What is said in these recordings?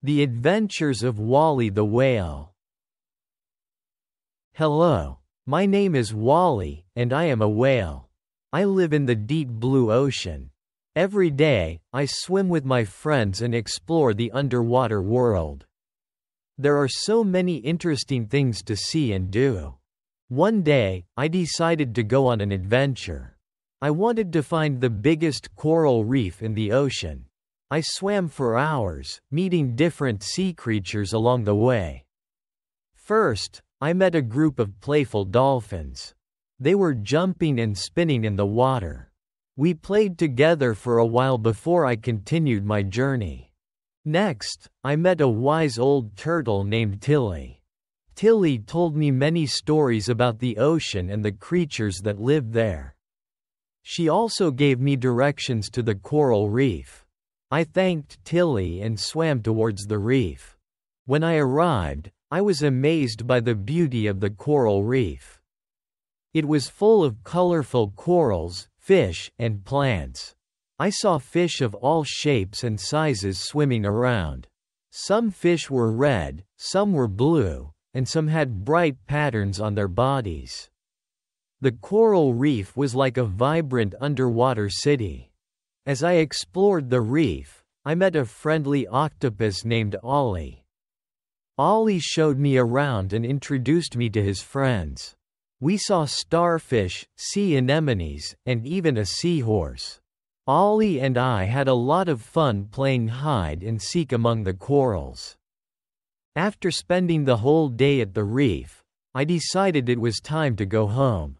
The Adventures of Wally the Whale. Hello. My name is Wally, and I am a whale. I live in the deep blue ocean. Every day, I swim with my friends and explore the underwater world. There are so many interesting things to see and do. One day, I decided to go on an adventure. I wanted to find the biggest coral reef in the ocean. I swam for hours, meeting different sea creatures along the way. First, I met a group of playful dolphins. They were jumping and spinning in the water. We played together for a while before I continued my journey. Next, I met a wise old turtle named Tilly. Tilly told me many stories about the ocean and the creatures that live there. She also gave me directions to the coral reef. I thanked Tilly and swam towards the reef. When I arrived, I was amazed by the beauty of the coral reef. It was full of colorful corals, fish, and plants. I saw fish of all shapes and sizes swimming around. Some fish were red, some were blue, and some had bright patterns on their bodies. The coral reef was like a vibrant underwater city. As I explored the reef, I met a friendly octopus named Wally. Wally showed me around and introduced me to his friends. We saw starfish, sea anemones, and even a seahorse. Wally and I had a lot of fun playing hide and seek among the corals. After spending the whole day at the reef, I decided it was time to go home.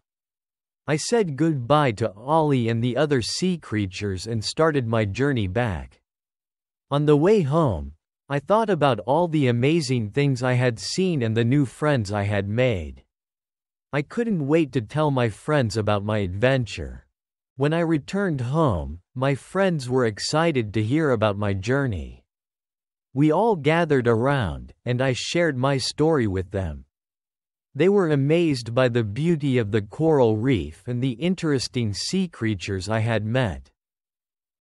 I said goodbye to Wally and the other sea creatures and started my journey back. On the way home, I thought about all the amazing things I had seen and the new friends I had made. I couldn't wait to tell my friends about my adventure. When I returned home, my friends were excited to hear about my journey. We all gathered around, and I shared my story with them. They were amazed by the beauty of the coral reef and the interesting sea creatures I had met.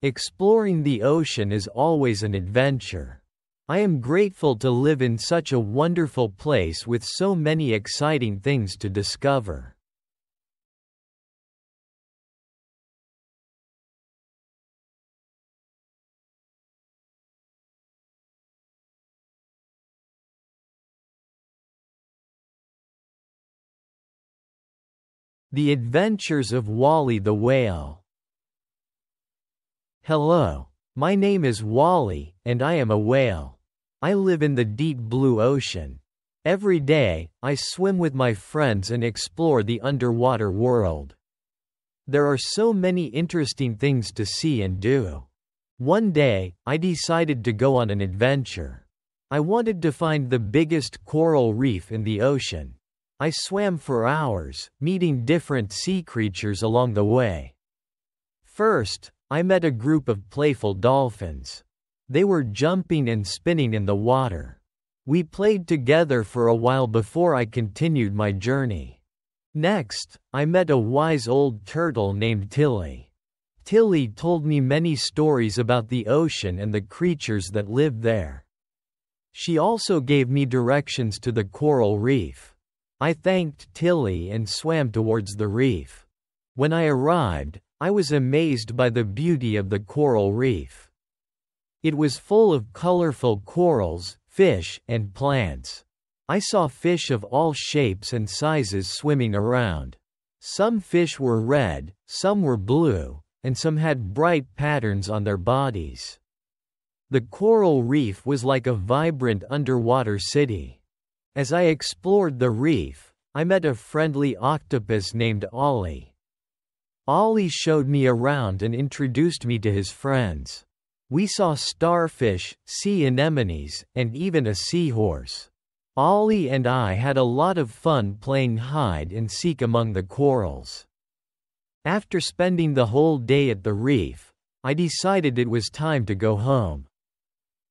Exploring the ocean is always an adventure. I am grateful to live in such a wonderful place with so many exciting things to discover. The Adventures of Wally the Whale. Hello. My name is Wally, and I am a whale. I live in the deep blue ocean. Every day, I swim with my friends and explore the underwater world. There are so many interesting things to see and do. One day, I decided to go on an adventure. I wanted to find the biggest coral reef in the ocean. I swam for hours, meeting different sea creatures along the way. First, I met a group of playful dolphins. They were jumping and spinning in the water. We played together for a while before I continued my journey. Next, I met a wise old turtle named Tilly. Tilly told me many stories about the ocean and the creatures that live there. She also gave me directions to the coral reef. I thanked Tilly and swam towards the reef. When I arrived, I was amazed by the beauty of the coral reef. It was full of colorful corals, fish, and plants. I saw fish of all shapes and sizes swimming around. Some fish were red, some were blue, and some had bright patterns on their bodies. The coral reef was like a vibrant underwater city. As I explored the reef, I met a friendly octopus named Wally. Wally showed me around and introduced me to his friends. We saw starfish, sea anemones, and even a seahorse. Wally and I had a lot of fun playing hide and seek among the corals. After spending the whole day at the reef, I decided it was time to go home.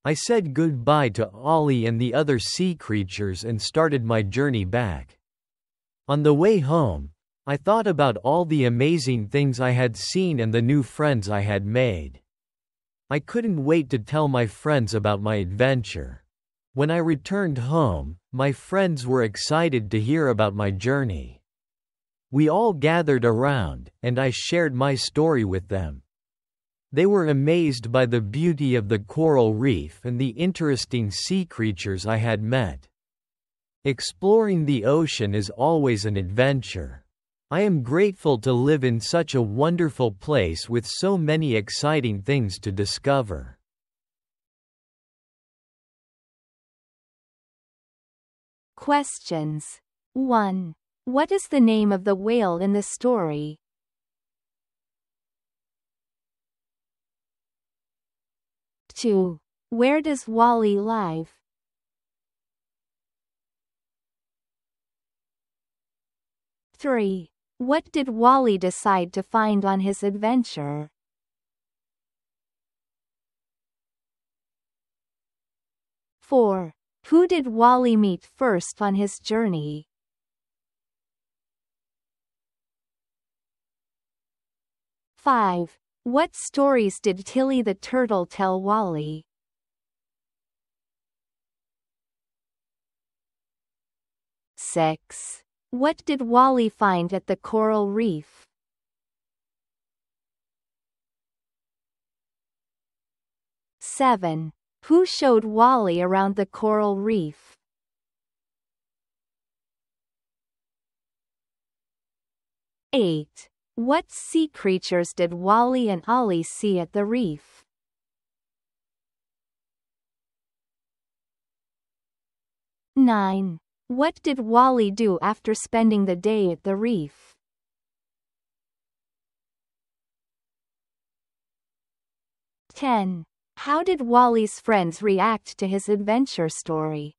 I said goodbye to Wally and the other sea creatures and started my journey back. On the way home, I thought about all the amazing things I had seen and the new friends I had made. I couldn't wait to tell my friends about my adventure. When I returned home, my friends were excited to hear about my journey. We all gathered around, and I shared my story with them. They were amazed by the beauty of the coral reef and the interesting sea creatures I had met. Exploring the ocean is always an adventure. I am grateful to live in such a wonderful place with so many exciting things to discover. Questions. 1. What is the name of the whale in the story? 2. Where does Wally live? 3. What did Wally decide to find on his adventure? 4. Who did Wally meet first on his journey? 5. What stories did Tilly the turtle tell Wally? 6. What did Wally find at the coral reef? 7. Who showed Wally around the coral reef? 8. What sea creatures did Wally and Ollie see at the reef? 9. What did Wally do after spending the day at the reef? 10. How did Wally's friends react to his adventure story?